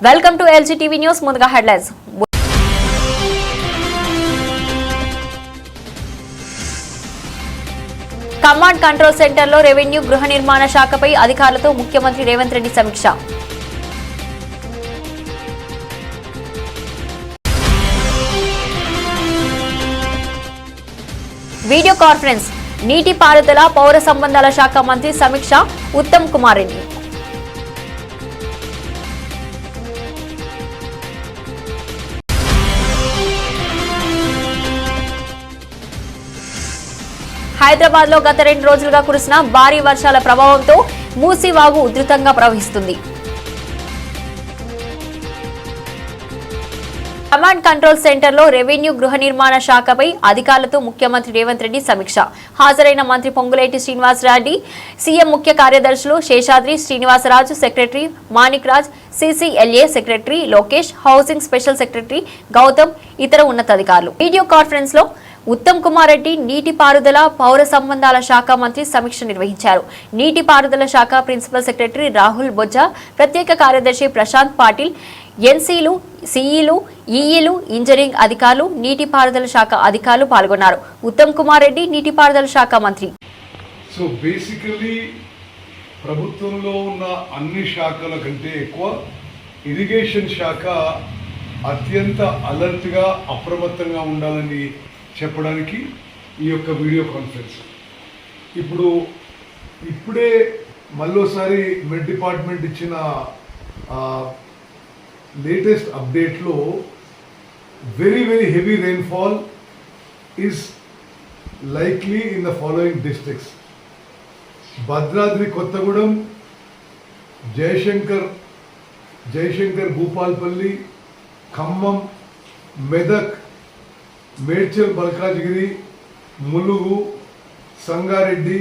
Welcome to LG TV news. ముందుగా headlines. Command control సెంటర్లో revenue గృహ నిర్మాణ శాఖపై అధికారులతో ముఖ్యమంత్రి రేవంత్ రెడ్డి సమీక్ష. వీడియో కాన్ఫరెన్స్ నీటిపారుదల పౌర సంబంధాల శాఖ మంత్రి సమీక్ష ఉత్తమ్ కుమార్ రెడ్డి. హైదరాబాద్ లో గత 2 రోజులుగా కురిసిన భారీ వర్షాల ప్రభావంతో మూసీ వాగు ఉధృతంగా ప్రవహిస్తుంది. కమాండ్ కంట్రోల్ సెంటర్లో రెవెన్యూ గృహ నిర్మాణ శాఖపై అధికారులతో ముఖ్యమంత్రి రేవంత్ రెడ్డి సమీక్ష. హాజరైన మంత్రి పొంగులేటి శ్రీనివాసరెడ్డి, సీఎం ముఖ్య కార్యదర్శులు Seshadri Srinivasa Raju, secretary Manik Raj, CCLA secretary Lokesh, housing special secretary Gautam, ఇతర ఉన్నతాధికారులు. వీడియో కాన్ఫరెన్స్ లో ఉత్తమ్ కుమార్ రెడ్డి నీటిపారుదల పౌర సంబంధాల శాఖ మంత్రి సమీక్ష నిర్వహించారు. నీటిపారుదల శాఖ ప్రిన్సిపల్ సెక్రటరీ రాహుల్ బొజ్జా, ప్రత్యేక కార్యదర్శి ప్రశాంత్ పాటిల్, ఎన్సీలు, సిఈలు, ఈఈలు, ఇంజనీరింగ్ అధికారులు, నీటిపారుదల శాఖ అధికారులు పాల్గొన్నారు. ఉత్తమ్ కుమార్ రెడ్డి నీటిపారుదల శాఖ మంత్రి. సో బేసికలీ ప్రభుత్వంలో ఉన్న అన్ని శాఖల కంటే ఎక్కువ ఇరిగేషన్ శాఖ అత్యంత అలర్ట్గా అప్రమత్తంగా ఉండాలని చెప్పడానికి ఈ యొక్క వీడియో కాన్ఫరెన్స్. ఇప్పుడే మళ్ళోసారి మెడ్ డిపార్ట్మెంట్ ఇచ్చిన లేటెస్ట్ అప్డేట్లో very heavy rainfall is likely in the following districts: Bhadradri Kothagudem, Jayashankar Bhupalpally, Khammam, Medak, Medchal Malkajgiri, Mulugu, Sangareddy,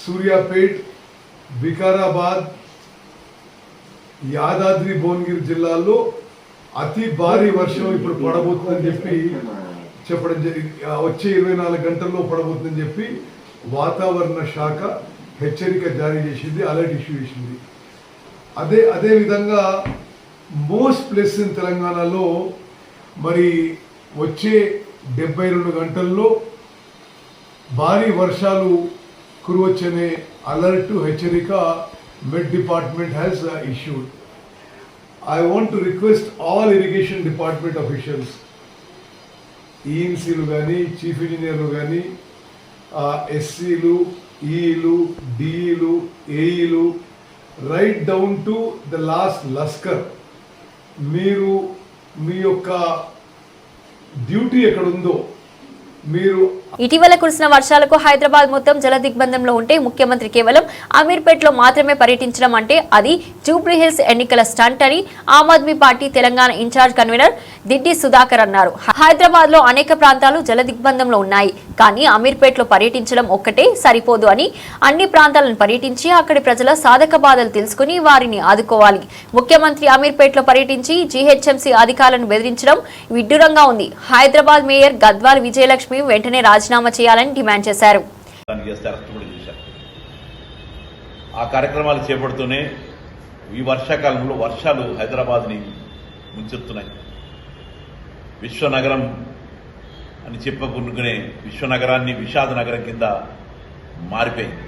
Suryapet, Vikarabad, Yadadri Bhuvanagiri జిల్లాల్లో అతి భారీ వర్షం ఇప్పుడు పడబోతుందని చెప్పడం జరిగింది. వచ్చే 24 గంటల్లో పడబోతుందని చెప్పి వాతావరణ శాఖ హెచ్చరిక జారీ చేసింది, అలర్ట్ ఇష్యూ చేసింది. అదే విధంగా మోస్ట్ ప్లేస్ ఇన్ తెలంగాణలో మరి వచ్చే 72 గంటల్లో భారీ వర్షాలు కురవచ్చనే అలర్ట్ హెచ్చరిక met department has issued. I want to request all irrigation department officials, ఈఎన్సీలు కానీ, చీఫ్ ఇంజనీర్లు కానీ, ఎస్సీలు, ఈఈలు, డిఈలు, ఏఈలు, right down to the last lascar, మీరు మీ యొక్క డ్యూటీ ఎక్కడుందో మీరు. ఇటీవల కురిసిన వర్షాలకు హైదరాబాద్ మొత్తం జల దిగ్బంధంలో ఉంటే ముఖ్యమంత్రి కేవలం అమీర్పేటలో మాత్రమే పర్యటించడం అంటే అది జూబ్లీ హిల్స్ ఎన్నికల స్టంట్ అని Aam Aadmi party Telangana in charge convener Diddi Sudhakar అన్నారు. హైదరాబాద్ లో అనేక ప్రాంతాలు జల దిగ్బంధంలో ఉన్నాయి, కానీ అమీర్పేటలో పర్యటించడం ఒక్కటే సరిపోదు అని అన్ని ప్రాంతాలను పర్యటించి అక్కడి ప్రజల సాధక బాధలు తెలుసుకుని వారిని ఆదుకోవాలి. ముఖ్యమంత్రి అమీర్పేటలో పర్యటించి జీహెచ్ఎంసీ అధికారులను బెదిరించడం విడ్డూరంగా ఉంది. హైదరాబాద్ మేయర్ గద్వాల్ విజయలక్ష్మి వెంటనే రాజీనామా చేయాలని డిమాండ్ చేశారు. ఆ కార్యక్రమాలు చేపడుతూనే ఈ వర్షాకాలంలో వర్షాలు హైదరాబాద్ని ముంచెత్తున్నాయి. విశ్వనగరం అని చెప్పుకునే విశ్వనగరాన్ని విషాద నగరం కింద మారిపోయింది.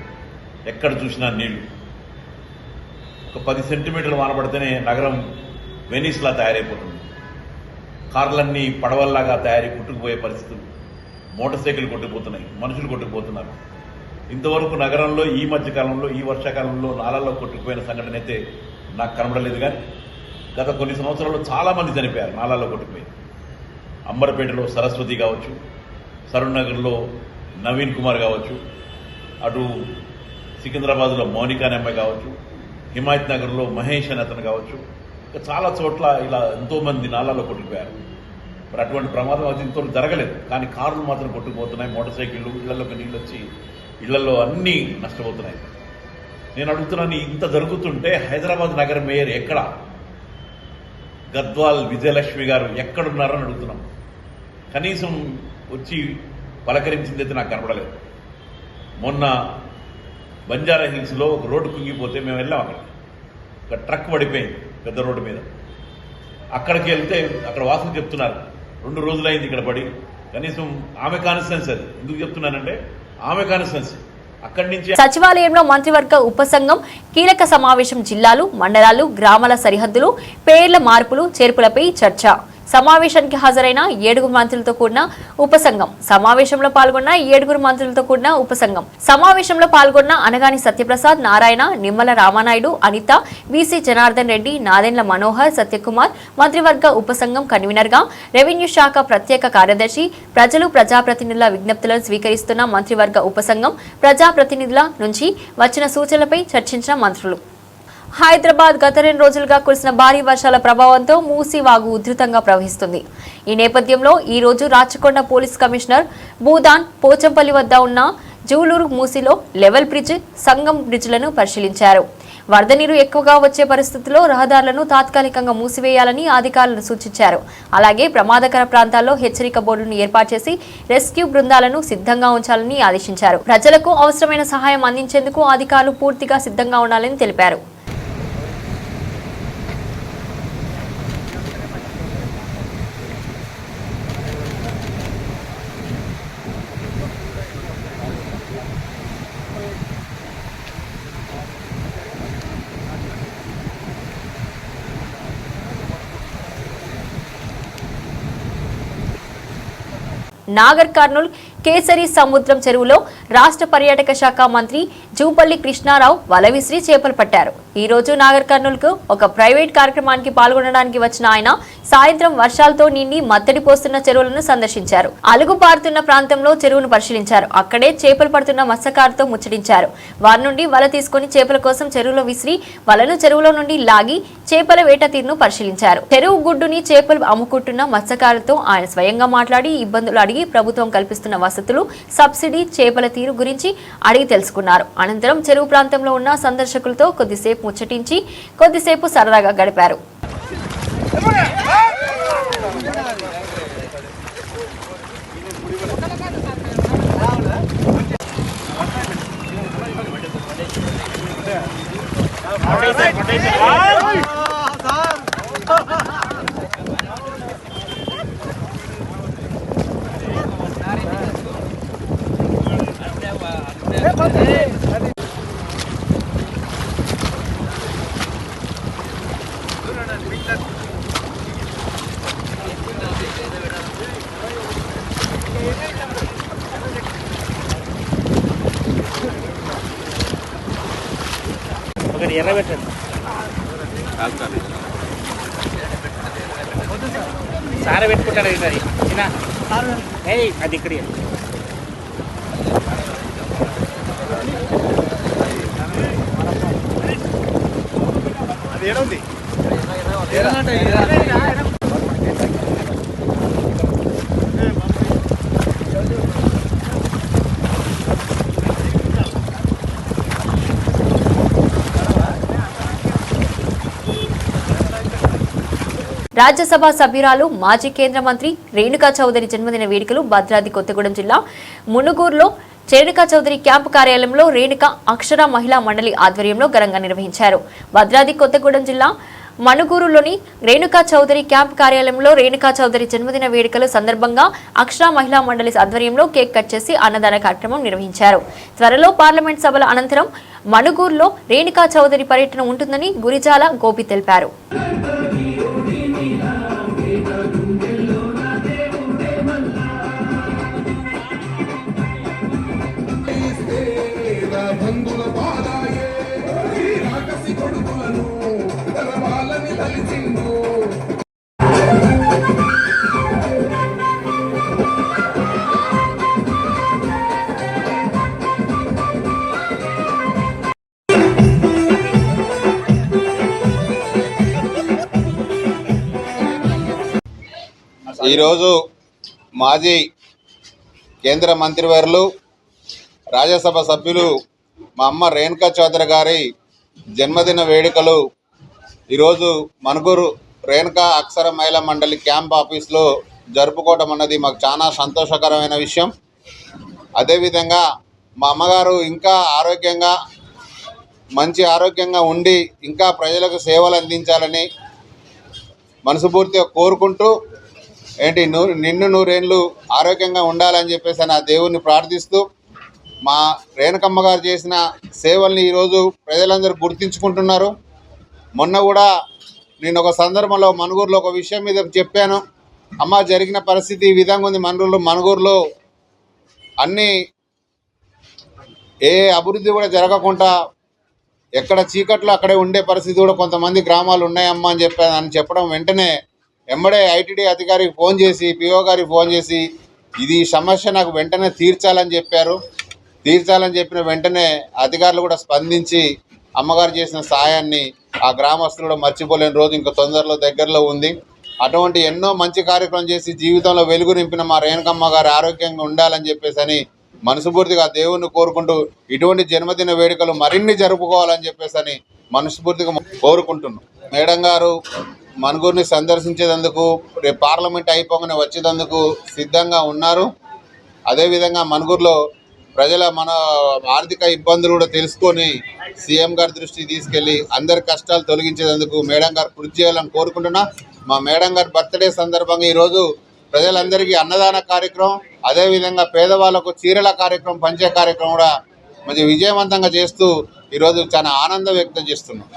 ఎక్కడ చూసినా నీళ్లు. ఒక 10 సెంటీమీటర్లు వానబడితేనే నగరం వెనీస్లా తయారైపోతుంది. కార్లన్నీ పడవల్లాగా తయారీ కొట్టుకుపోయే పరిస్థితులు. మోటార్ సైకిల్ కొట్టుకుపోతున్నాయి, మనుషులు కొట్టుకుపోతున్నారు. ఇంతవరకు నగరంలో ఈ మధ్యకాలంలో ఈ వర్షాకాలంలో నాలాల్లో కొట్టుకుపోయిన సంఘటన అయితే నాకు కనబడలేదు. కానీ గత కొన్ని సంవత్సరాల్లో చాలామంది చనిపోయారు నాలాల్లో కొట్టుకుపోయి. అంబర్పేటలో సరస్వతి కావచ్చు, సరూర్నగర్లో నవీన్ కుమార్ కావచ్చు, అటు సికింద్రాబాద్లో మౌనిక అనే అమ్మాయి కావచ్చు, హిమాయత్ నగర్లో మహేష్ అని అతను కావచ్చు, చాలా చోట్ల ఇలా ఎంతోమంది నాలాల్లో కొట్టుకుపోయారు. మరి అటువంటి ప్రమాదం అది ఇంతవరకు జరగలేదు. కానీ కార్లు మాత్రం కొట్టుకుపోతున్నాయి, మోటార్ సైకిళ్ళు, ఇళ్లలోకి నీళ్ళు వచ్చి ఇళ్లలో అన్నీ నష్టపోతున్నాయి. నేను అడుగుతున్నాను, ఇంత జరుగుతుంటే హైదరాబాద్ నగర మేయర్ ఎక్కడ? గద్వాల్ విజయలక్ష్మి గారు ఎక్కడున్నారని అడుగుతున్నాం. కనీసం వచ్చి పలకరించిందైతే నాకు కనపడలేదు. మొన్న బంజారా హిల్స్లో ఒక రోడ్డు కుంగిపోతే మేము వెళ్ళాం. అక్కడ ఒక ట్రక్ పడిపోయింది పెద్ద రోడ్డు మీద. అక్కడికి వెళ్తే అక్కడ వాసులు చెప్తున్నారు 2 రోజులైంది ఇక్కడ పడి. కనీసం ఆమె కాన్స్టిట్యున్సీ అది. ఎందుకు చెప్తున్నానంటే ఆమె కాన్స్టిట్యున్సీ అక్కడి నుంచి. సచివాలయంలో మంత్రివర్గ ఉపసంఘం కీలక సమావేశం. జిల్లాలు, మండలాలు, గ్రామాల సరిహద్దులు, పేర్ల మార్పులు, చేర్పులపై చర్చ. సమావేశానికి హాజరైన 7 మంత్రులతో కూడిన ఉపసంఘం. సమావేశంలో పాల్గొన్న 7 మంత్రులతో కూడిన ఉపసంఘం. సమావేశంలో పాల్గొన్న అనగాని సత్యప్రసాద్, నారాయణ, నిమ్మల రామానాయుడు, అనిత, వీసీ జనార్దన్ రెడ్డి, నాదెండ్ల మనోహర్, సత్యకుమార్ మంత్రివర్గ ఉపసంఘం కన్వీనర్ గా, రెవెన్యూ శాఖ ప్రత్యేక కార్యదర్శి. ప్రజలు, ప్రజాప్రతినిధుల విజ్ఞప్తులను స్వీకరిస్తున్న మంత్రివర్గ ఉపసంఘం. ప్రజాప్రతినిధుల నుంచి వచ్చిన సూచనలపై చర్చించిన మంత్రులు. హైదరాబాద్ గత 2 రోజులుగా కురిసిన భారీ వర్షాల ప్రభావంతో మూసీ వాగు ఉధృతంగా ప్రవహిస్తుంది. ఈ నేపథ్యంలో ఈ రోజు రాచకొండ పోలీస్ కమిషనర్ భూదాన్ పోచంపల్లి వద్ద ఉన్న జూలూరు మూసీలో లెవెల్ బ్రిడ్జ్, సంగం బ్రిడ్జ్లను పరిశీలించారు. వరద నీరు ఎక్కువగా వచ్చే పరిస్థితుల్లో రహదారులను తాత్కాలికంగా మూసివేయాలని అధికారులను సూచించారు. అలాగే ప్రమాదకర ప్రాంతాల్లో హెచ్చరిక బోర్డులను ఏర్పాటు చేసి రెస్క్యూ బృందాలను సిద్ధంగా ఉంచాలని ఆదేశించారు. ప్రజలకు అవసరమైన సహాయం అందించేందుకు అధికారులు పూర్తిగా సిద్ధంగా ఉండాలని తెలిపారు. నాగర్ కర్నూల్ కేసరి సముద్రం చెరువులో రాష్ట్ర పర్యాటక శాఖ మంత్రి జూపల్లి కృష్ణారావు వల విసిరి చేపలు పట్టారు. ఈ రోజు నాగర్ కర్నూల్ కు ఒక ప్రైవేట్ కార్యక్రమానికి పాల్గొనడానికి వచ్చిన ఆయన సాయంత్రం వర్షాలతో నిండి మత్తడి పోస్తున్న చెరువులను సందర్శించారు. అలుగు పారుతున్న ప్రాంతంలో చెరువును పరిశీలించారు. అక్కడే చేపలు పడుతున్న మత్స్యకారులతో ముచ్చటించారు. వారి నుండి వల తీసుకుని చేపల కోసం చెరువులో విసిరి వలను చెరువులో నుండి లాగి చేపల వేట తీరును పరిశీలించారు. చెరువు గుడ్డుని చేపలు అమ్ముకుంటున్న మత్స్యకారులతో ఆయన స్వయంగా మాట్లాడి ఇబ్బందులు అడిగి ప్రభుత్వం కల్పిస్తున్న వసతులు, సబ్సిడీ, చేపల తీరు గురించి అడిగి తెలుసుకున్నారు. అనంతరం చెరువు ప్రాంతంలో ఉన్న సందర్శకులతో కొద్దిసేపు ముచ్చటించి కొద్దిసేపు సరదాగా గడిపారు. సారా పెట్టుకుంటారు అది ఇక్కడ అది ఏడుంది రాజ్యసభ సభ్యురాలు మాజీ కేంద్ర మంత్రి రేణుకా చౌదరి జన్మదిన వేడుకలు భద్రాద్రి కొత్తగూడెం జిల్లా మునుగూరులో రేణుకా చౌదరి క్యాంపు కార్యాలయంలో రేణుకా అక్షర మహిళా మండలి ఆధ్వర్యంలో ఘనంగా నిర్వహించారు. భద్రాద్రి కొత్తగూడెం జిల్లా మనుగూరులోని రేణుకా చౌదరి క్యాంపు కార్యాలయంలో రేణుకా చౌదరి జన్మదిన వేడుకల సందర్భంగా అక్షర మహిళా మండలి ఆధ్వర్యంలో కేక్ కట్ చేసి అన్నదాన కార్యక్రమం నిర్వహించారు. త్వరలో పార్లమెంట్ సభల అనంతరం మనుగూరులో రేణుకా చౌదరి పర్యటన ఉంటుందని గురిజాల గోపి తెలిపారు. ఈరోజు మాజీ కేంద్ర మంత్రివర్యులు రాజ్యసభ సభ్యులు మా అమ్మ రేణుకా చౌదరి గారి జన్మదిన వేడుకలు ఈరోజు మనుగూరు రేణుకా అక్షర మహిళా మండలి క్యాంప్ ఆఫీస్లో జరుపుకోవడం అన్నది మాకు చాలా సంతోషకరమైన విషయం. అదేవిధంగా మా అమ్మగారు ఇంకా మంచి ఆరోగ్యంగా ఉండి ఇంకా ప్రజలకు సేవలు అందించాలని మనస్ఫూర్తిగా కోరుకుంటూ నిన్ను నూరేళ్ళు ఆరోగ్యంగా ఉండాలని చెప్పేసి ఆ దేవుణ్ణి ప్రార్థిస్తూ మా రేణుకమ్మ గారు చేసిన సేవల్ని ఈరోజు ప్రజలందరూ గుర్తించుకుంటున్నారు. మొన్న కూడా నేను ఒక సందర్భంలో మనుగూరులో ఒక విషయం మీద చెప్పాను. అమ్మ జరిగిన పరిస్థితి ఈ విధంగా ఉంది. మనుగూరులో అన్నీ ఏ అభివృద్ధి కూడా జరగకుండా ఎక్కడ చీకట్లో అక్కడే ఉండే పరిస్థితి కూడా కొంతమంది గ్రామాలు ఉన్నాయమ్మా అని చెప్పడం వెంటనే ఎమ్మడే ఐటీడీ అధికారికి ఫోన్ చేసి పిఓ గారికి ఫోన్ చేసి ఇది సమస్య నాకు వెంటనే తీర్చాలని చెప్పారు. తీర్చాలని చెప్పిన వెంటనే అధికారులు కూడా స్పందించి అమ్మగారు చేసిన సాయాన్ని ఆ గ్రామస్తులు కూడా మర్చిపోలేని రోజు ఇంకా తొందరలో దగ్గరలో ఉంది. అటువంటి ఎన్నో మంచి కార్యక్రమం చేసి జీవితంలో వెలుగు నింపిన మా రేణుకమ్మ గారు ఆరోగ్యంగా ఉండాలని చెప్పేసి మనస్ఫూర్తిగా దేవుణ్ణి కోరుకుంటూ ఇటువంటి జన్మదిన వేడుకలు మరిన్ని జరుపుకోవాలని చెప్పేసి మనస్ఫూర్తిగా కోరుకుంటున్నాం. మేడం గారు మనుగూరుని సందర్శించేందుకు రేపు పార్లమెంట్ అయిపోగానే వచ్చేందుకు సిద్ధంగా ఉన్నారు. అదేవిధంగా మనుగూరులో ప్రజల మన ఆర్థిక ఇబ్బందులు కూడా తెలుసుకొని సీఎం గారి దృష్టికి తీసుకెళ్ళి అందరి కష్టాలు తొలగించేందుకు మేడం గారు కృషి చేయాలని కోరుకుంటున్నా. మా మేడం గారి బర్త్డే సందర్భంగా ఈరోజు ప్రజలందరికీ అన్నదాన కార్యక్రమం, అదేవిధంగా పేదవాళ్లకు చీరల కార్యక్రమం, పంచే కార్యక్రమం కూడా మంచి విజయవంతంగా చేస్తూ ఈరోజు చాలా ఆనందం వ్యక్తం చేస్తున్నాం.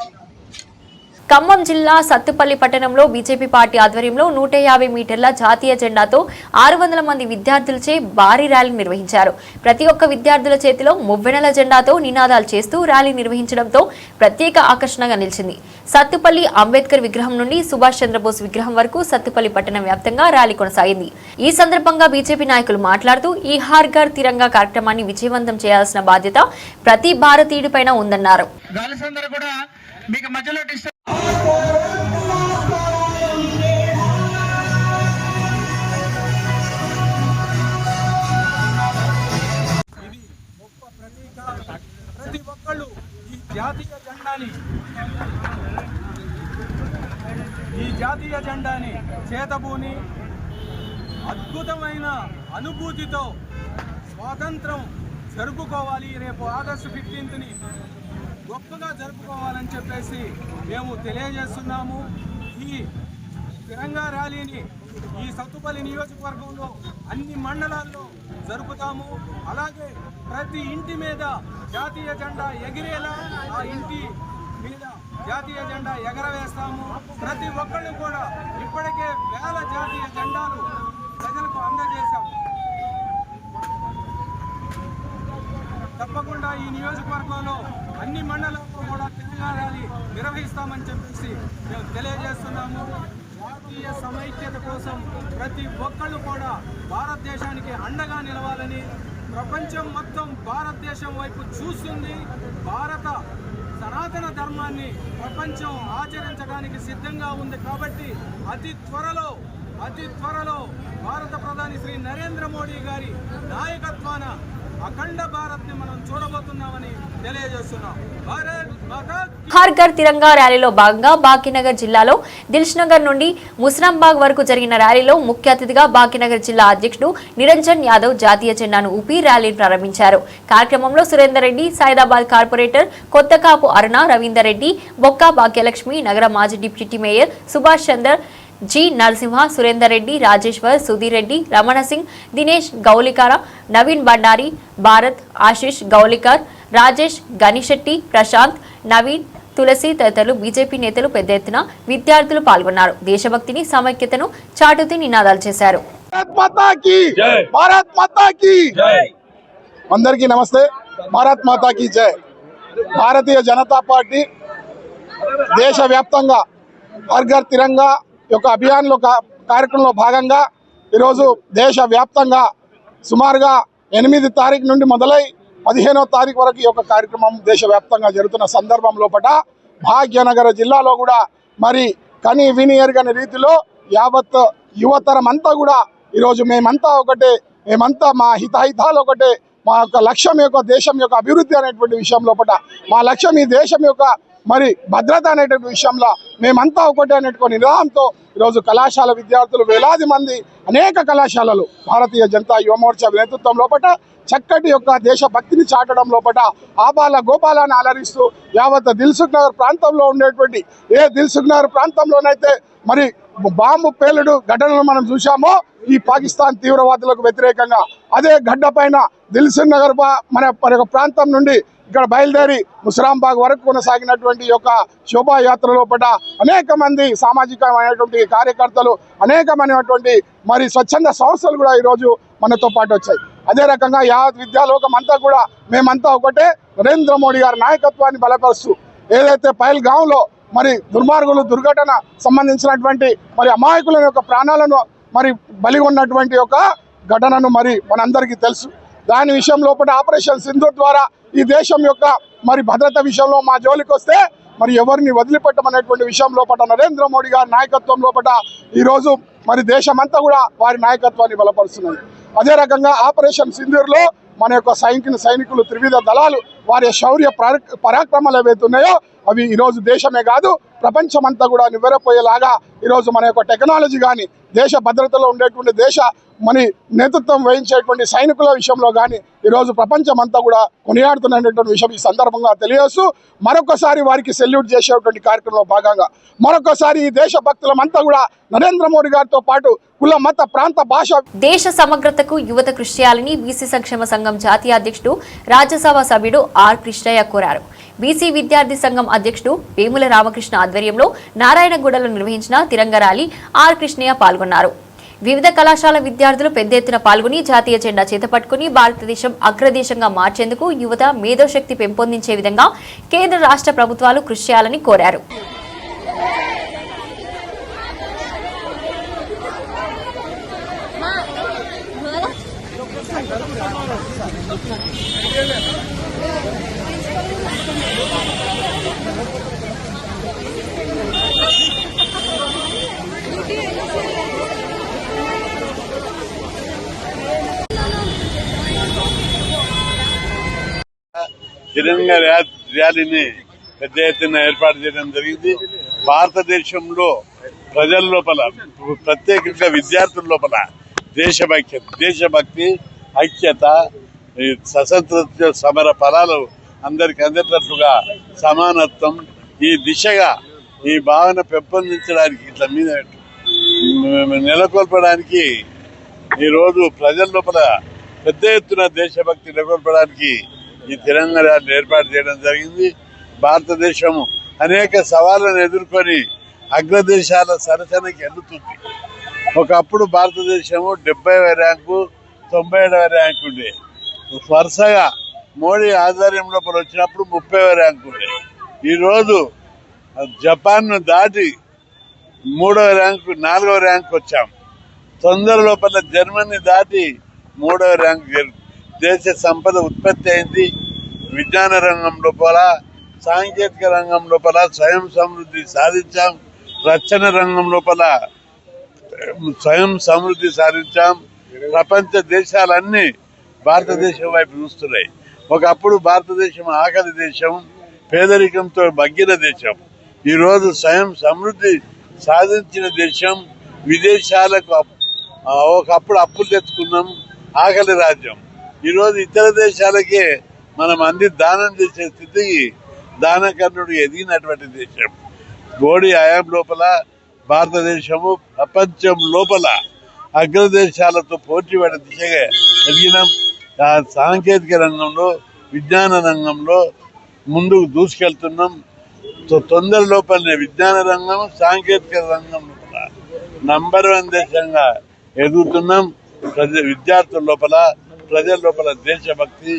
ఖమ్మం జిల్లా సత్తుపల్లి పట్టణంలో బీజేపీ పార్టీ ఆధ్వర్యంలో 150 మీటర్ల జాతీయ జెండాతో 600 మంది విద్యార్థులచే భారీ ర్యాలీ నిర్వహించారు. ప్రతి ఒక్క విద్యార్థుల చేతిలో మువ్వెనెల జెండాతో నినాదాలు చేస్తూ ర్యాలీ నిర్వహించడంతో ప్రత్యేక ఆకర్షణగా నిలిచింది. సత్తుపల్లి అంబేద్కర్ విగ్రహం నుండి సుభాష్ చంద్రబోస్ విగ్రహం వరకు సత్తుపల్లి పట్టణం వ్యాప్తంగా ర్యాలీ కొనసాగింది. ఈ సందర్భంగా బీజేపీ నాయకులు మాట్లాడుతూ ఈ హర్ ఘర్ తిరంగా కార్యక్రమాన్ని విజయవంతం చేయాల్సిన బాధ్యత ప్రతి భారతీయుడిపైన ఉందన్నారు. ప్రతి ఒక్కళ్ళు ఈ జాతీయ జెండాని చేతబూని అద్భుతమైన అనుభూతితో స్వాతంత్రం జరుపుకోవాలి. రేపు ఆగస్టు 15ని గొప్పగా జరుపుకోవాలని చెప్పేసి మేము తెలియజేస్తున్నాము. ఈ తిరంగా ర్యాలీని ఈ సత్తుపల్లి నియోజకవర్గంలో అన్ని మండలాల్లో జరుపుతాము. అలాగే ప్రతి ఇంటి మీద జాతీయ జెండా ఎగిరేలా ఆ ఇంటి మీద జాతీయ జెండా ఎగరవేస్తాము. ప్రతి ఒక్కళ్ళు కూడా ఇప్పటికే వేల జాతీయ జెండాలు ప్రజలకు అందజేశాము. తప్పకుండా ఈ నియోజకవర్గంలో అన్ని మండలాల్లో కూడా తెలంగాణ ర్యాలీ నిర్వహిస్తామని చెప్పేసి మేము తెలియజేస్తున్నాము. జాతీయ సమైక్యత కోసం ప్రతి ఒక్కళ్ళు కూడా భారతదేశానికి అండగా నిలవాలని, ప్రపంచం మొత్తం భారతదేశం వైపు చూస్తుంది. భారత సనాతన ధర్మాన్ని ప్రపంచం ఆచరించడానికి సిద్ధంగా ఉంది. కాబట్టి అతి త్వరలో భారత ప్రధాని శ్రీ నరేంద్ర మోడీ గారి నాయకత్వాన అఖండ భారత్ ని మనం చూడబోతున్నామని తెలియజేస్తున్నాం. హర్ ఘర్ తిరంగా ర్యాలీలో భాగంగా బాకీనగర్ జిల్లాలో దిల్షునగర్ నుండి ముస్రాంబాగ్ వరకు జరిగిన ర్యాలీలో ముఖ్య అతిథిగా బాకీనగర్ జిల్లా అధ్యక్షుడు నిరంజన్ యాదవ్ జాతీయ జెండాను ఊపి ర్యాలీని ప్రారంభించారు. కార్యక్రమంలో సురేందర్ రెడ్డి, సైదాబాద్ కార్పొరేటర్ కొత్తకాపు అరుణ, రవీందర్ రెడ్డి, బొక్క భాగ్యలక్ష్మి, నగర మాజీ deputy mayor Subhash Chander, G Narasimha, Surender Reddy, Rajeshwar, Sudheer Reddy, Ramana Singh, Dinesh Gaulikar, Naveen Bandari, Bharat, Ashish Gaulikar, Rajesh Ganishetti, Prashanth, Naveen, Tulasi తదితరులు బీజేపీ నేతలు పెద్ద ఎత్తున విద్యార్థులు పాల్గొన్నారు. దేశభక్తిని, సమైక్యతను చాటుతూ నినాదాలు చేశారు. అందరికీ నమస్తే. భారత్ మాతా కీ జై. భారతీయ జనతా పార్టీ దేశవ్యాప్తంగా హర్ ఘర్ తిరంగా యొక్క అభియాన్లో కార్యక్రమంలో భాగంగా ఈరోజు దేశవ్యాప్తంగా సుమారుగా 8 తారీఖు నుండి మొదలై 15వ తారీఖు వరకు ఈ యొక్క కార్యక్రమం దేశవ్యాప్తంగా జరుగుతున్న సందర్భం లోపల భాగ్యనగర జిల్లాలో కూడా మరి కని విని ఎరుగని రీతిలో యావత్ యువతరం అంతా కూడా ఈరోజు మేమంతా ఒకటే, మేమంతా మా హితాలు ఒకటే, మా యొక్క లక్ష్యం యొక్క దేశం యొక్క అభివృద్ధి అనేటువంటి విషయం లోపల మా లక్ష్యం ఈ దేశం యొక్క మరి భద్రత అనేటువంటి విషయంలో మేమంతా ఒకటే అనేటువంటి నినాదంతో ఈరోజు కళాశాల విద్యార్థులు వేలాది మంది అనేక కళాశాలలు భారతీయ జనతా యువ మోర్చా నేతృత్వం లోపల చక్కటి యొక్క దేశభక్తిని చాటడం లోపల ఆబాల గోపాలను అలరిస్తూ యావత్ దిల్సుఖ్ నగర్ ప్రాంతంలో ఉండేటువంటి దిల్సుఖ్ నగర్ ప్రాంతంలోనైతే మరి బాంబు పేలుడు ఘటనలు మనం చూసామో ఈ పాకిస్తాన్ తీవ్రవాదులకు వ్యతిరేకంగా అదే గడ్డ పైన దిల్సుఖ్ నగర్ మన ప్రాంతం నుండి ఇక్కడ బయలుదేరి ముసరాంబాగ్ వరకు కొనసాగినటువంటి యొక్క శోభాయాత్ర లోపల అనేక మంది సామాజికమైనటువంటి కార్యకర్తలు అనేకమైనటువంటి మరి స్వచ్ఛంద సంస్థలు కూడా ఈరోజు మనతో పాటు వచ్చాయి. అదే రకంగా యావత్ విద్యాలోకం అంతా కూడా మేమంతా ఒకటే నరేంద్ర మోడీ గారి నాయకత్వాన్ని బలపరుస్తూ ఏదైతే పహల్గాంలో మరి దుర్మార్గులు దుర్ఘటన సంబంధించినటువంటి మరి అమాయకుల యొక్క ప్రాణాలను మరి బలి ఉన్నటువంటి యొక్క ఘటనను మరి మనందరికీ తెలుసు. దాని విషయం లోపల ఆపరేషన్ సింధూర్ ద్వారా ఈ దేశం యొక్క మరి భద్రత విషయంలో మా జోలికి వస్తే మరి ఎవరిని వదిలిపెట్టమనేటువంటి విషయం లోపల నరేంద్ర మోడీ గారి నాయకత్వం లోపల ఈరోజు మరి దేశమంతా కూడా వారి నాయకత్వాన్ని బలపరుస్తున్నది. అదే రకంగా ఆపరేషన్ సింధూర్లో మన యొక్క సైనికులు త్రివిధ దళాలు వారి శౌర్య పరాక్రమాలు ఏవైతే ఉన్నాయో అవి ఈరోజు దేశమే కాదు ప్రపంచమంతా కూడా నివ్వెరపోయేలాగా ఈరోజు మన యొక్క టెక్నాలజీ కానీ దేశ భద్రతలో ఉండేటువంటి దేశ మన నేతృత్వం వహించేటువంటి సైనికుల విషయంలో కానీ ఈరోజు ప్రపంచమంతా కూడా కొనియాడుతున్నటువంటి విషయం ఈ సందర్భంగా తెలియజేస్తూ మరొకసారి వారికి సెల్యూట్ చేసేటువంటి కార్యక్రమంలో భాగంగా మరొకసారి ఈ దేశ భక్తులమంతా కూడా నరేంద్ర మోడీ గారితో పాటు కుల మత ప్రాంత భాష దేశ సమగ్రతకు యువత కృషి చేయాలని బీసీ సంక్షేమ సంఘం జాతీయ అధ్యక్షుడు రాజ్యసభ సభ్యుడు ఆర్ కృష్ణయ్య కోరారు. బీసీ విద్యార్థి సంఘం అధ్యక్షుడు వేముల రామకృష్ణ ఆధ్వర్యంలో నారాయణగూడలో నిర్వహించిన తిరంగ ర్యాలీ ఆర్ కృష్ణయ్య పాల్గొన్నారు. వివిధ కళాశాల విద్యార్థులు పెద్ద ఎత్తున పాల్గొని జాతీయ జెండా చేతపట్టుకుని భారతదేశం అగ్రదేశంగా మార్చేందుకు యువత మేధోశక్తి పెంపొందించే విధంగా కేంద్ర రాష్ట్ర ప్రభుత్వాలు కృషి చేయాలని కోరారు. తిరంగ ర్యాలీని పెద్ద ఎత్తున ఏర్పాటు చేయడం జరిగింది. భారతదేశంలో ప్రజల లోపల ప్రత్యేకంగా విద్యార్థుల లోపల దేశభక్తి ఐక్యత స్వతంత్ర సమర ఫలాలు అందరికి అందేటట్లుగా సమానత్వం ఈ దిశగా ఈ భావన పెంపొందించడానికి ఇట్లా మీద నెలకొల్పడానికి ఈరోజు ప్రజల లోపల పెద్ద ఎత్తున దేశభక్తి నెలకొల్పడానికి ఈ తిరంగ ర్యాలీ ఏర్పాటు చేయడం జరిగింది. భారతదేశం అనేక సవాళ్లను ఎదుర్కొని అగ్రదేశాల సరసనకి ఎన్నుతుంది. ఒకప్పుడు భారతదేశము 70వ ర్యాంకు 97వ ర్యాంకు ఉండే. వరుసగా మోడీ ఆధ్వర్యం లోపల వచ్చినప్పుడు 30వ ర్యాంకు ఉండే. ఈరోజు జపాన్ను దాటి 3వ ర్యాంకు 4వ ర్యాంకు వచ్చాం. తొందర లోపల జర్మనీ దాటి 3వ ర్యాంకు దేశ సంపద ఉత్పత్తి అయింది. విజ్ఞాన రంగం లోపల సాంకేతిక రంగం లోపల స్వయం సమృద్ధి సాధించాం. రక్షణ రంగం లోపల స్వయం సమృద్ధి సాధించాం. ప్రపంచ దేశాలన్నీ భారతదేశం వైపు చూస్తున్నాయి. ఒకప్పుడు భారతదేశం ఆకలి దేశం, పేదరికంతో మగ్గిన దేశం. ఈరోజు స్వయం సమృద్ధి సాధించిన దేశం. విదేశాలకు ఒకప్పుడు అప్పులు తెచ్చుకున్నాం, ఆకలి రాజ్యం. ఈరోజు ఇతర దేశాలకే మనం అన్ని దానం చేసే స్థితికి దానకర్ణుడు ఎదిగినటువంటి దేశం. మోడీ హయాం లోపల భారతదేశము ప్రపంచం లోపల అగ్రదేశాలతో పోటీపడే దిశగా ఎదిగినాం. సాంకేతిక రంగంలో విజ్ఞాన రంగంలో ముందుకు దూసుకెళ్తున్నాం. తొందర లోపలనే విజ్ఞాన రంగం సాంకేతిక రంగం లోపల నంబర్ 1 దేశంగా ఎదుగుతున్నాం. విద్యార్థుల లోపల ప్రజల లోపల దేశభక్తి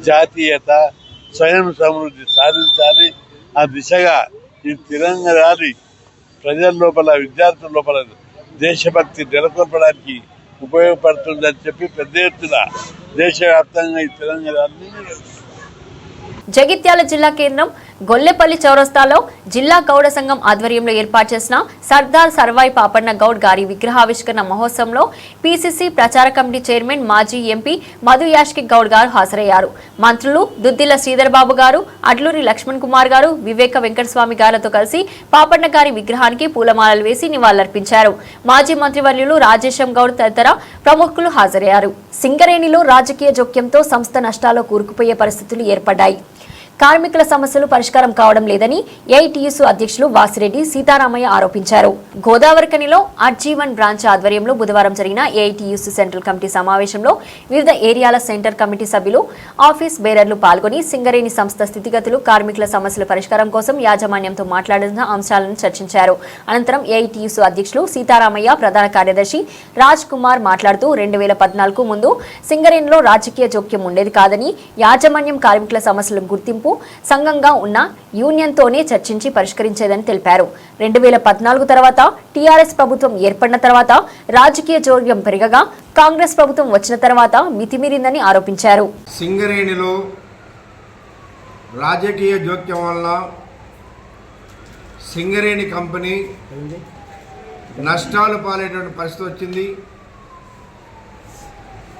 జాతీయత స్వయం సమృద్ధి సాధించాలి. ఆ దిశగా ఈ తిరంగ ర్యాలీ ప్రజల లోపల విద్యార్థుల లోపల దేశభక్తి నెలకొల్పడానికి ఉపయోగపడుతుందని చెప్పి పెద్ద ఎత్తున దేశవ్యాప్తంగా ఈ తిరంగ ర్యాలీని జగిత్యాల జిల్లా కేంద్రం గొల్లెపల్లి చౌరస్తాలో జిల్లా గౌడ సంఘం ఆధ్వర్యంలో ఏర్పాటు చేసిన సర్దార్ సర్వాయి పాపన్న గౌడ్ గారి విగ్రహావిష్కరణ మహోత్సవంలో పీసీసీ ప్రచార కమిటీ చైర్మన్ మాజీ ఎంపీ మధు యాష్కి గౌడ్ గారు హాజరయ్యారు. మంత్రులు దుద్దిల శ్రీధర్ బాబు గారు, అడ్లూరి లక్ష్మణ్ కుమార్ గారు, వివేక వెంకటస్వామి గారితో కలిసి పాపన్న గారి విగ్రహానికి పూలమాలలు వేసి నివాళులర్పించారు. మాజీ మంత్రివర్యులు రాజేశం గౌడ్ తదితర ప్రముఖులు హాజరయ్యారు. సింగరేణిలో రాజకీయ జోక్యంతో సంస్థ నష్టాల్లో కూరుకుపోయే పరిస్థితులు ఏర్పడ్డాయి. కార్మికుల సమస్యలు పరిష్కారం కావడం లేదని ఏఐటీయూసీ అధ్యక్షులు వాసిరెడ్డి సీతారామయ్య ఆరోపించారు. గోదావరిఖనిలో అర్జీవన్ బ్రాంచ్ ఆధ్వర్యంలో బుధవారం జరిగిన ఏఐటీయూసీ సెంట్రల్ కమిటీ సమావేశంలో వివిధ ఏరియాల సెంటర్ కమిటీ సభ్యులు, ఆఫీస్ బేరర్లు పాల్గొని సింగరేణి సంస్థ స్థితిగతులు, కార్మికుల సమస్యల పరిష్కారం కోసం యాజమాన్యంతో మాట్లాడిన అంశాలను చర్చించారు. అనంతరం ఏఐటీయూసీ అధ్యక్షులు సీతారామయ్య, ప్రధాన కార్యదర్శి రాజ్ కుమార్ మాట్లాడుతూ 2014 ముందు సింగరేణిలో రాజకీయ జోక్యం ఉండేది కాదని, యాజమాన్యం కార్మికుల సమస్యలను గుర్తింపు సంఘంగా ఉన్న యూనియన్తోనే చర్చించి పరిష్కరించేదని తెలిపారు. 2014 తర్వాత టీఆర్ఎస్ ప్రభుత్వం ఏర్పడిన తర్వాత రాజకీయ జోక్యం పెరగగా కాంగ్రెస్ ప్రభుత్వం వచ్చిన తర్వాత మితిమీరిందని ఆరోపించారు. సింగరేణిలో రాజకీయ జోక్యం వల్ల సింగరేణి కంపెనీ నష్టాలు పాలేటువంటి పరిస్థితి వచ్చింది.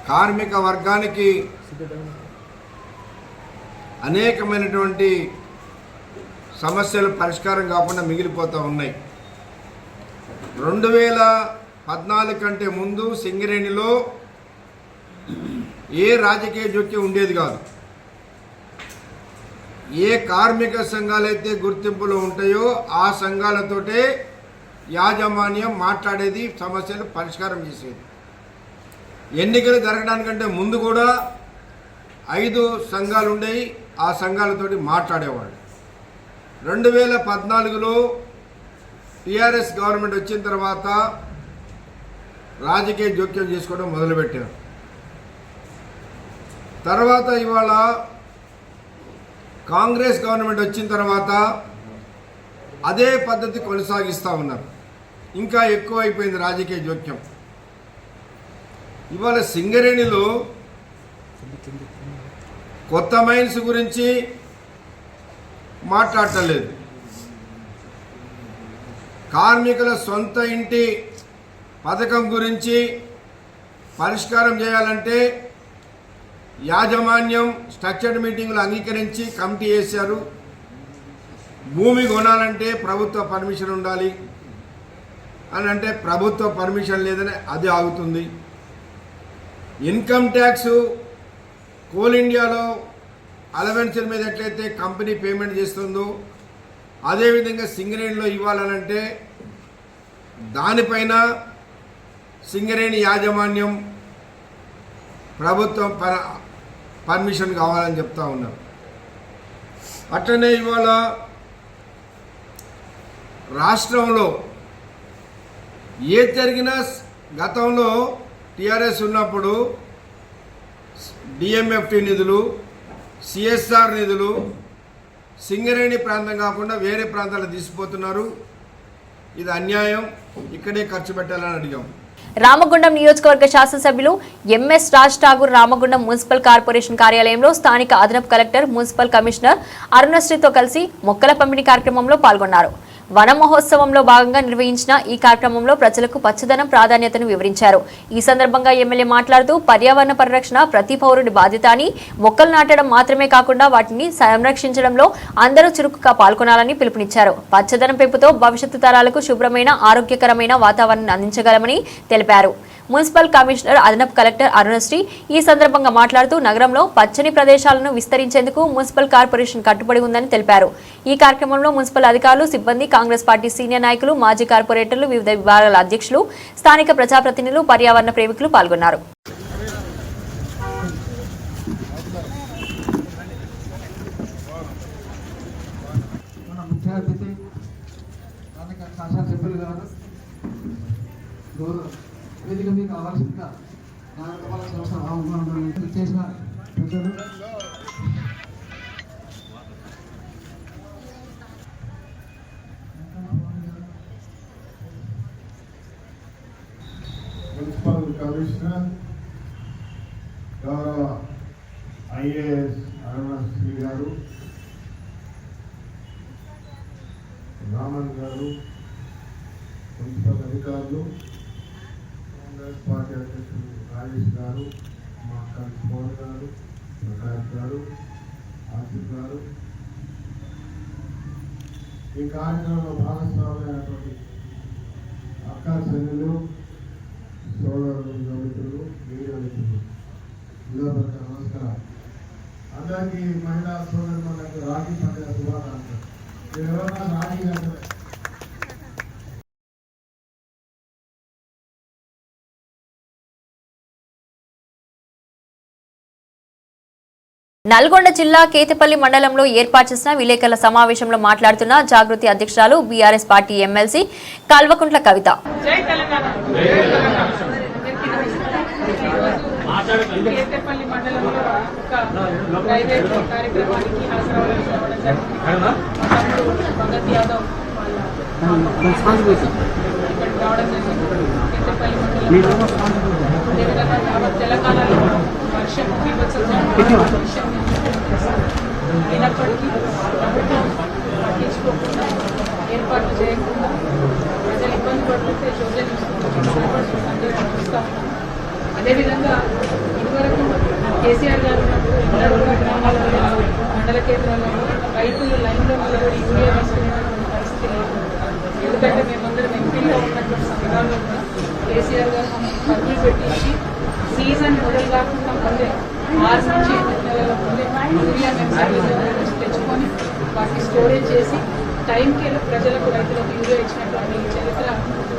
కార్మిక వర్గానికి అనేకమైనటువంటి సమస్యలు పరిష్కారం కాకుండా మిగిలిపోతూ ఉన్నాయి. 2014 కంటే ముందు సింగరేణిలో ఏ రాజకీయ జోక్యం ఉండేది కాదు. ఏ కార్మిక సంఘాలైతే గుర్తింపులో ఉంటాయో ఆ సంఘాలతోటే యాజమాన్యం మాట్లాడేది, సమస్యలు పరిష్కారం చేసేది. ఎన్నికలు జరగడానికంటే ముందు కూడా 5 సంఘాలు ఉండేవి, ఆ సంఘాలతోటి మాట్లాడేవాళ్ళు. 2014లో టీఆర్ఎస్ గవర్నమెంట్ వచ్చిన తర్వాత రాజకీయ జోక్యం చేసుకోవడం మొదలుపెట్టారు. తర్వాత ఇవాళ కాంగ్రెస్ గవర్నమెంట్ వచ్చిన తర్వాత అదే పద్ధతి కొనసాగిస్తూ ఉన్నారు. ఇంకా ఎక్కువ అయిపోయింది రాజకీయ జోక్యం. ఇవాళ సింగరేణిలో కొత్త మైన్స్ గురించి మాట్లాడటం లేదు. కార్మికుల సొంత ఇంటి పథకం గురించి పరిష్కారం చేయాలంటే యాజమాన్యం స్ట్రక్చర్డ్ మీటింగ్లు అంగీకరించి కమిటీ వేశారు. భూమి కొనాలంటే ప్రభుత్వ పర్మిషన్ ఉండాలి అని అంటే ప్రభుత్వ పర్మిషన్ లేదని అది ఆగుతుంది. ఇన్కమ్ ట్యాక్స్ కోల్ ఇండియాలో అలవెన్సుల మీద ఎట్లయితే కంపెనీ పేమెంట్ చేస్తుందో అదేవిధంగా సింగరేణిలో ఇవ్వాలనంటే దానిపైన సింగరేణి యాజమాన్యం ప్రభుత్వం పర్మిషన్ కావాలని చెప్తా ఉన్నారు. అట్లనే ఇవాళ రాష్ట్రంలో ఏ జరిగినా గతంలో టీఆర్ఎస్ ఉన్నప్పుడు డిఎంఎఫ్టి నిధులు, సిఎస్ఆర్ నిధులు సింగరేణి ప్రాంతం కాకుండా వేరే ప్రాంతాలకు తీసుకుపోతున్నారు. ఇది అన్యాయం, ఇక్కడే ఖర్చు పెట్టాలని అడిగాం. రామగుండం నియోజకవర్గ శాసనసభ్యులు MS Raj Thakur Ramagundam municipal corporation కార్యాలయంలో స్థానిక అదనపు కలెక్టర్, మున్సిపల్ కమిషనర్ అరుణశ్రీతో కలిసి మొక్కల పంపిణీ కార్యక్రమంలో పాల్గొన్నారు. వన మహోత్సవంలో భాగంగా నిర్వహించిన ఈ కార్యక్రమంలో ప్రజలకు పచ్చదనం ప్రాధాన్యతను వివరించారు. ఈ సందర్భంగా ఎమ్మెల్యే మాట్లాడుతూ పర్యావరణ పరిరక్షణ ప్రతి పౌరుడి బాధ్యత అని, మొక్కలు నాటడం మాత్రమే కాకుండా వాటిని సంరక్షించడంలో అందరూ చురుకుగా పాల్గొనాలని పిలుపునిచ్చారు. పచ్చదనం పెంపుతో భవిష్యత్తు తరాలకు శుభ్రమైన, ఆరోగ్యకరమైన వాతావరణాన్ని అందించగలమని తెలిపారు. మున్సిపల్ కమిషనర్ అదనపు కలెక్టర్ అరుణశ్రీ ఈ సందర్భంగా మాట్లాడుతూ నగరంలో పచ్చని ప్రదేశాలను విస్తరించేందుకు మున్సిపల్ కార్పొరేషన్ కట్టుబడి ఉందని తెలిపారు. ఈ కార్యక్రమంలో మున్సిపల్ అధికారులు, సిబ్బంది, కాంగ్రెస్ పార్టీ సీనియర్ నాయకులు, మాజీ కార్పొరేటర్లు, వివిధ విభాగాల అధ్యక్షులు, స్థానిక ప్రజాప్రతినిధులు, పర్యావరణ ప్రేమికులు పాల్గొన్నారు. వేదిక మీకు కావాల్సిందిగా చేసిన పెద్దలు మున్సిపల్ కమిషనర్ గౌరవ ఐఏఎస్ అరుణశ్రీ గారు, రామన్ గారు, మున్సిపల్ అధికారులు, కాంగ్రెస్ పార్టీ అధ్యక్షులు రాజేష్ గారు, మా అక్క మోహన్ గారు, ప్రకాష్ గారు, ఆసిఫ్ గారు, ఈ కార్యక్రమంలో భాగస్వామైనటువంటి అక్క చెల్లెలు, సోదరులు, మిత్రులు, మీడియా మిత్రులు, అందరికీ నమస్కారం. అందరికీ మహిళా సోదరులకు రాఖీ పండుగ శుభాకాంక్షలు. మీరు ఎవరన్నా రాఖీ అంటే నల్గొండ జిల్లా కేతపల్లి మండలంలో ఏర్పాటు చేసిన విలేకరుల సమావేశంలో మాట్లాడుతున్న జాగృతి అధ్యక్షురాలు BRS party MLC Kalvakuntla Kavitha. Ketapalli మండలంలో ఒక ప్రైవేట్ కార్యక్రమానికి భగత్ యాదవ్ ఇక్కడ రావడం జరిగింది. కేతపల్లి మండలంలో అదేవిధంగా యావత్ తెలంగాణలో వర్షం విభత్సం అయినప్పటికీ ప్రభుత్వం పట్టించుకోకుండా ఏర్పాట్లు చేయకుండా ప్రజలు ఇబ్బంది పడుతుంటే చోద్యం చూస్తాం. అదేవిధంగా ఇదివరకు కేసీఆర్ గారు ఉన్నప్పుడు గ్రామాలలో మండల కేంద్రాలలో రైతులు లైన్లో నిలబడి యూరియా తీసుకునేటువంటి పరిస్థితి లేదు. ఎందుకంటే మేమందరం ఎంపీలో ఉన్నటువంటి సంఘాల్లో కూడా కేసీఆర్ గారు మమ్మల్ని ఖర్చులు పెట్టించి సీజన్ మొదలు కాకుండా ముందే 6 నుంచి 8 నెలల ముందే యూరియా నుంచి తెచ్చుకొని వాటిని స్టోరేజ్ చేసి టైంకి ప్రజలకు రైతులకు యూరియా ఇచ్చినటువంటి చరిత్ర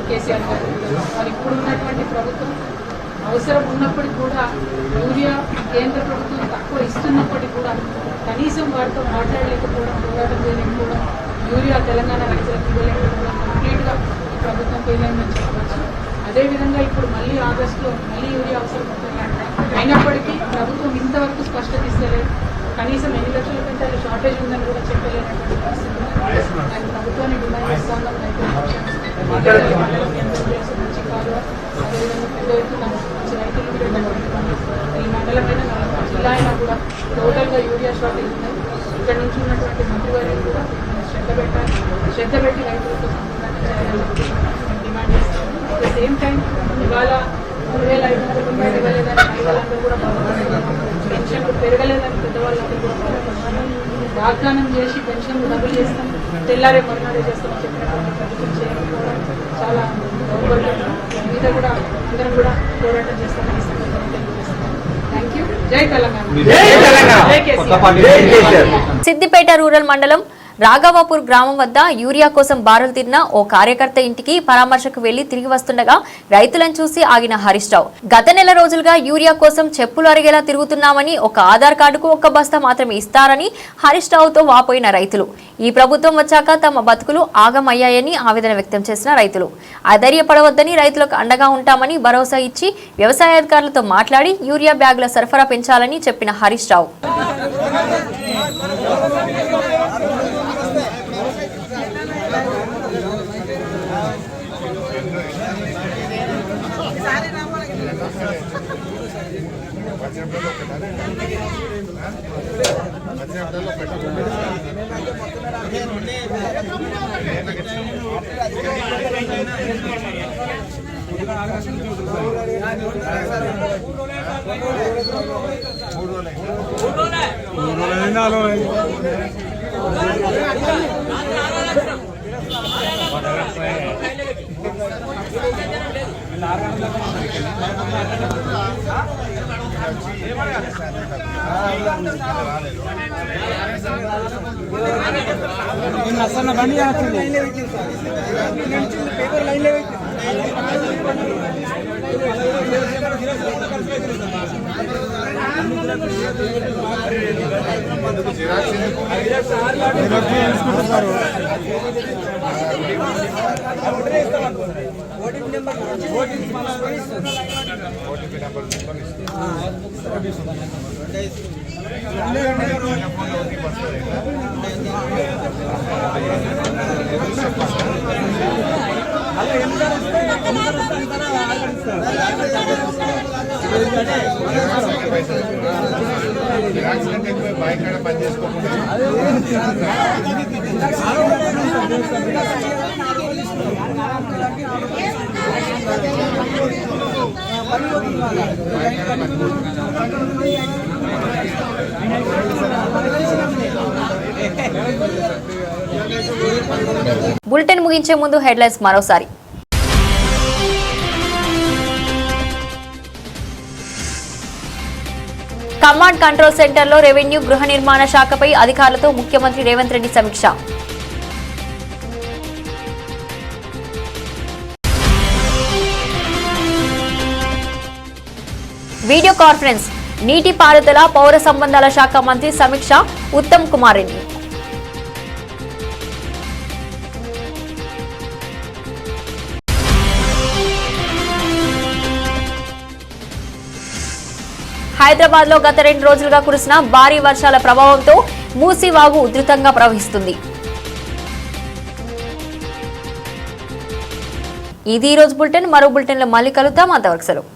కేసీఆర్ గారు. మరి ఇప్పుడు ఉన్నటువంటి ప్రభుత్వం అవసరం ఉన్నప్పటికీ కూడా యూరియా కేంద్ర ప్రభుత్వం తక్కువ ఇస్తున్నప్పటికీ కూడా కనీసం వారితో మాట్లాడలేకపోవడం, పోరాటం చేయలేకపోవడం, యూరియా తెలంగాణ రైతులకు ఇవ్వలేకపోవడం కంప్లీట్గా ఈ ప్రభుత్వం ఫెయిలైందని చెప్పవచ్చు. అదేవిధంగా ఇప్పుడు మళ్ళీ ఆగస్టులో మళ్ళీ యూరియా అవసరం ఉంటుంది. అయినప్పటికీ ప్రభుత్వం ఇంతవరకు స్పష్టత ఇస్తలేదు. కనీసం ఎన్ని లక్షల క్వింటాలు షార్టేజ్ ఉందని కూడా చెప్పలేనటువంటి పరిస్థితి. అది ప్రభుత్వాన్ని డిమాండ్ చేస్తాను. మంచి కాలువ, అదేవిధంగా పెద్ద ఎత్తున మంచి రైతులు ఈ మండలమైన జిల్లా అయినా కూడా టోటల్గా యూరియా షార్టేజ్ ఉన్నాయి. ఇక్కడ నుంచి ఉన్నటువంటి మంత్రివర్యులు కూడా శ్రద్ధ పెట్టి రైతులతో సంబంధాన్ని చేయాలని డిమాండ్ చేస్తాము. అట్ ద సేమ్ టైం ఇవాళ 3,500 రూపాయలు ఇవ్వలేదని రైతులందరూ కూడా పెన్షన్లు పెరగలేదని పెద్దవాళ్ళందరూ కూడా వాగ్దానం చేసి పెన్షన్లు డబ్బులు చేస్తాం, తెల్లారే మరునాడే చేస్తామని చెప్పినటువంటి ప్రభుత్వం చేయకపోవడం చాలా దౌర్భాగ్యం. మీద కూడా అందరం కూడా పోరాటం చేస్తామని తెలియజేస్తాం. Thank you. జై తెలంగాణ. సిద్దిపేట రూరల్ మండలం రాఘవాపూర్ గ్రామం వద్ద యూరియా కోసం బారులు తీరిన ఓ కార్యకర్త ఇంటికి పరామర్శకు వెళ్లి తిరిగి వస్తుండగా రైతులను చూసి ఆగిన హరీష్ రావు. గత నెల రోజులుగా యూరియా కోసం చెప్పులు అరిగేలా తిరుగుతున్నామని, ఒక ఆధార్ కార్డుకు 1 బస్తా మాత్రమే ఇస్తారని హరీష్ రావుతో వాపోయిన రైతులు. ఈ ప్రభుత్వం వచ్చాక తమ బతుకులు ఆగమయ్యాయని ఆవేదన వ్యక్తం చేసిన రైతులు అధైర్యపడవద్దని, రైతులకు అండగా ఉంటామని భరోసా ఇచ్చి వ్యవసాయాధికారులతో మాట్లాడి యూరియా బ్యాగుల సరఫరా పెంచాలని చెప్పిన హరీష్ రావు. బండి పేపర్ లైన్ బులెటిన్ ముగించే ముందు హెడ్లైన్స్ మరోసారి. కమాండ్ కంట్రోల్ సెంటర్లో రెవెన్యూ గృహ నిర్మాణ శాఖపై అధికారులతో ముఖ్యమంత్రి రేవంత్ రెడ్డి సమీక్ష. వీడియో కాన్ఫరెన్స్ నీటిపారుదల పౌర సంబంధాల శాఖ మంత్రి సమీక్ష ఉత్తమ్ కుమార్ రెడ్డి. హైదరాబాద్ లో గత 2 రోజులుగా కురిసిన భారీ వర్షాల ప్రభావంతో మూసీ వాగు ఉధృతంగా ప్రవహిస్తుంది. ఇది ఈ రోజు బులెటిన్. మరో బులెటిన్లో మళ్ళీ కలుద్దాం. అంతవరకు సెలవు.